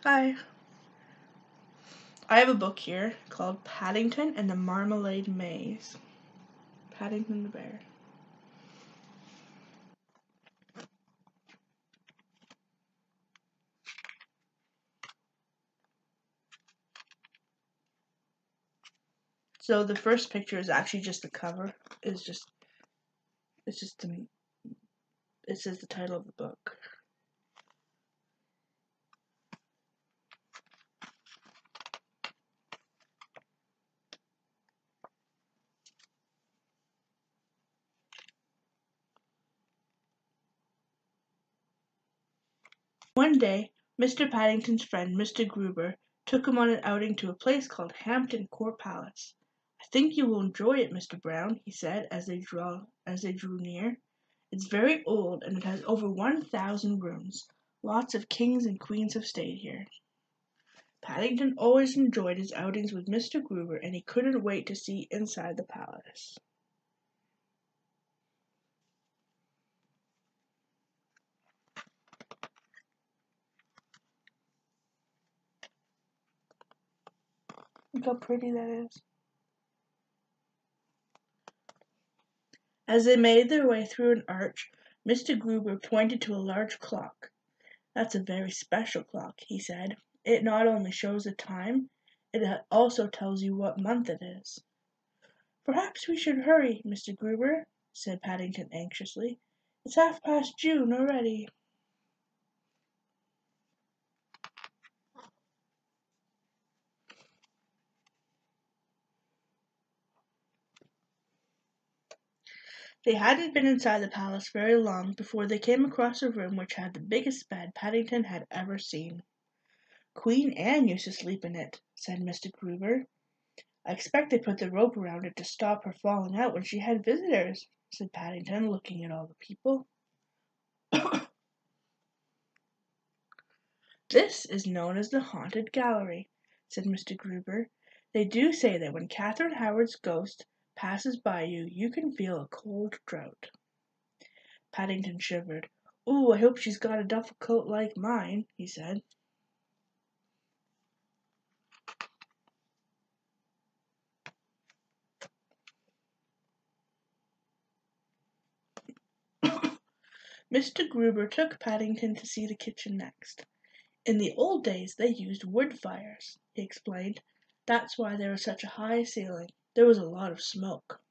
Hi. I have a book here called Paddington and the Marmalade Maze. Paddington the Bear. So the first picture is actually just the cover. It's just it says the title of the book. One day, Mr. Paddington's friend, Mr. Gruber, took him on an outing to a place called Hampton Court Palace. "I think you will enjoy it, Mr. Brown," he said as they drew near. "It's very old, and it has over 1,000 rooms. Lots of kings and queens have stayed here." Paddington always enjoyed his outings with Mr. Gruber, and he couldn't wait to see inside the palace. Look how pretty that is. As they made their way through an arch, Mr. Gruber pointed to a large clock. "That's a very special clock," he said. "It not only shows the time, it also tells you what month it is." "Perhaps we should hurry, Mr. Gruber," said Paddington anxiously. "It's half-past June already." They hadn't been inside the palace very long before they came across a room which had the biggest bed Paddington had ever seen. "Queen Anne used to sleep in it," said Mr. Gruber. "I expect they put the rope around it to stop her falling out when she had visitors," said Paddington, looking at all the people. "This is known as the Haunted Gallery," said Mr. Gruber. "They do say that when Catherine Howard's ghost passes by you, you can feel a cold draught." Paddington shivered. "Ooh, I hope she's got a duffel coat like mine," he said. Mr. Gruber took Paddington to see the kitchen next. "In the old days they used wood fires," he explained. "That's why there was such a high ceiling. There was a lot of smoke."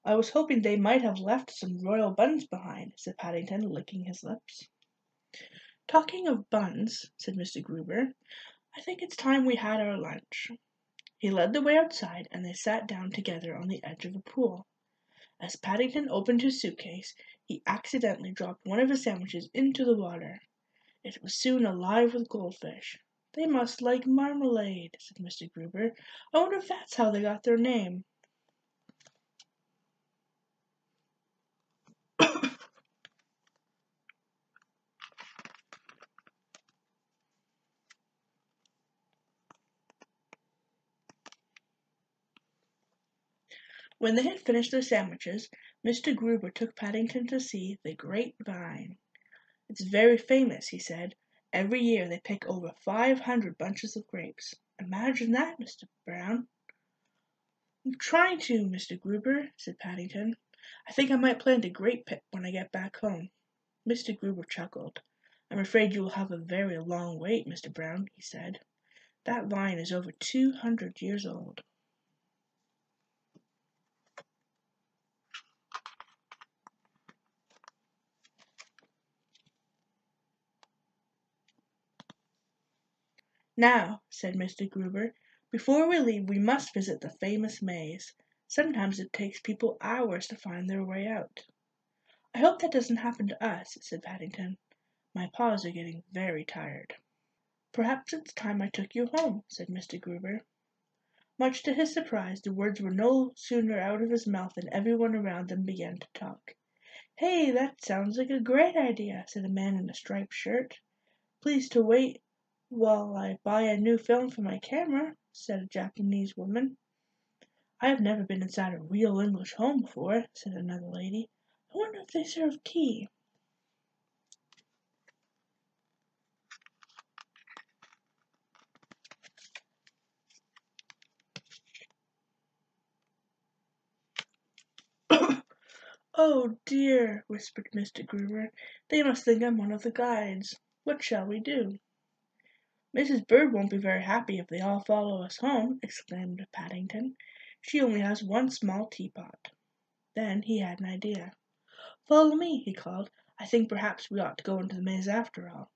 "I was hoping they might have left some royal buns behind," said Paddington, licking his lips. "Talking of buns," said Mr. Gruber, "I think it's time we had our lunch." He led the way outside, and they sat down together on the edge of a pool. As Paddington opened his suitcase, he accidentally dropped one of his sandwiches into the water. It was soon alive with goldfish. "They must like marmalade," said Mr. Gruber. "I wonder if that's how they got their name." When they had finished their sandwiches, Mr. Gruber took Paddington to see the grapevine. "It's very famous," he said. "Every year they pick over 500 bunches of grapes. Imagine that, Mr. Brown." "I'm trying to, Mr. Gruber," said Paddington. "I think I might plant a grape pit when I get back home." Mr. Gruber chuckled. "I'm afraid you will have a very long wait, Mr. Brown," he said. "That vine is over 200 years old." "Now," said Mr. Gruber, "before we leave we must visit the famous maze. Sometimes it takes people hours to find their way out." "I hope that doesn't happen to us," said Paddington. "My paws are getting very tired." "Perhaps it's time I took you home," said Mr. Gruber. Much to his surprise, the words were no sooner out of his mouth than everyone around them began to talk. "Hey, that sounds like a great idea," said a man in a striped shirt. "Please to wait while I buy a new film for my camera," said a Japanese woman. "I have never been inside a real English home before," said another lady. "I wonder if they serve tea." "Oh, dear," whispered Mr. Gruber. "They must think I'm one of the guides. What shall we do?" "Mrs. Bird won't be very happy if they all follow us home," exclaimed Paddington. "She only has one small teapot." Then he had an idea. "Follow me," he called. "I think perhaps we ought to go into the maze after all."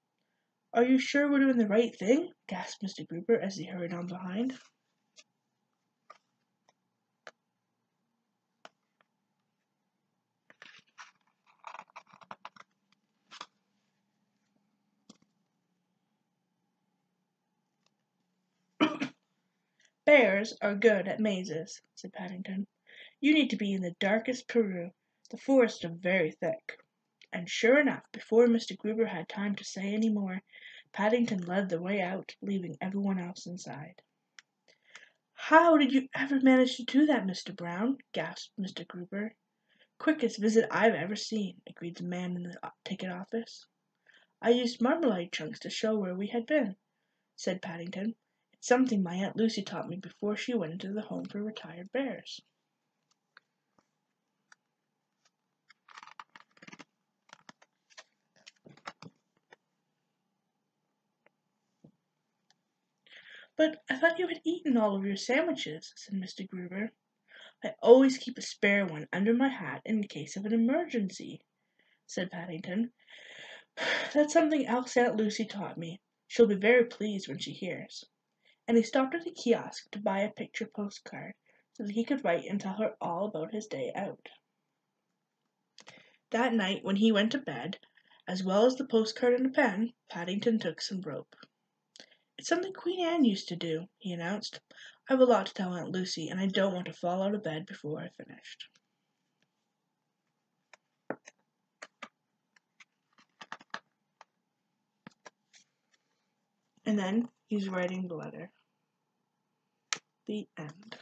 "Are you sure we're doing the right thing?" gasped Mr. Gruber as he hurried on behind. "Bears are good at mazes," said Paddington. "You need to be in the darkest Peru. The forests are very thick." And sure enough, before Mr. Gruber had time to say any more, Paddington led the way out, leaving everyone else inside. "How did you ever manage to do that, Mr. Brown?" gasped Mr. Gruber. "Quickest visit I've ever seen," agreed the man in the ticket office. "I used marmalade chunks to show where we had been," said Paddington. "It's something my Aunt Lucy taught me before she went into the Home for Retired Bears." "But I thought you had eaten all of your sandwiches," said Mr. Gruber. "I always keep a spare one under my hat in case of an emergency," said Paddington. "That's something else Aunt Lucy taught me. She'll be very pleased when she hears." And he stopped at a kiosk to buy a picture postcard so that he could write and tell her all about his day out. That night when he went to bed, as well as the postcard and a pen, Paddington took some rope. "It's something Queen Anne used to do," he announced. "I've a lot to tell Aunt Lucy, and I don't want to fall out of bed before I've finished." And then he's writing the letter. The end.